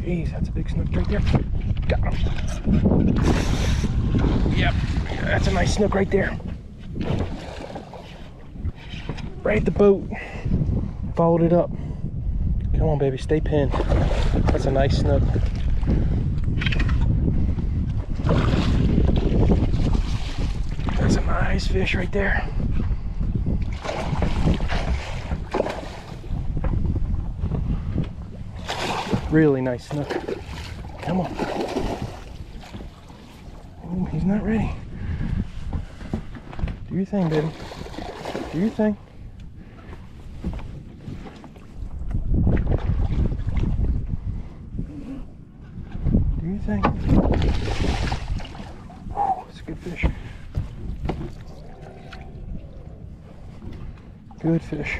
Jeez, that's a big snook right there. Got him. Yep, that's a nice snook right there. Right at the boat. Followed it up. Come on, baby, stay pinned. That's a nice snook. That's a nice fish right there. Really nice snook. Come on. Oh, he's not ready. Do your thing, baby. Do your thing. Do your thing. It's a good fish. Good fish.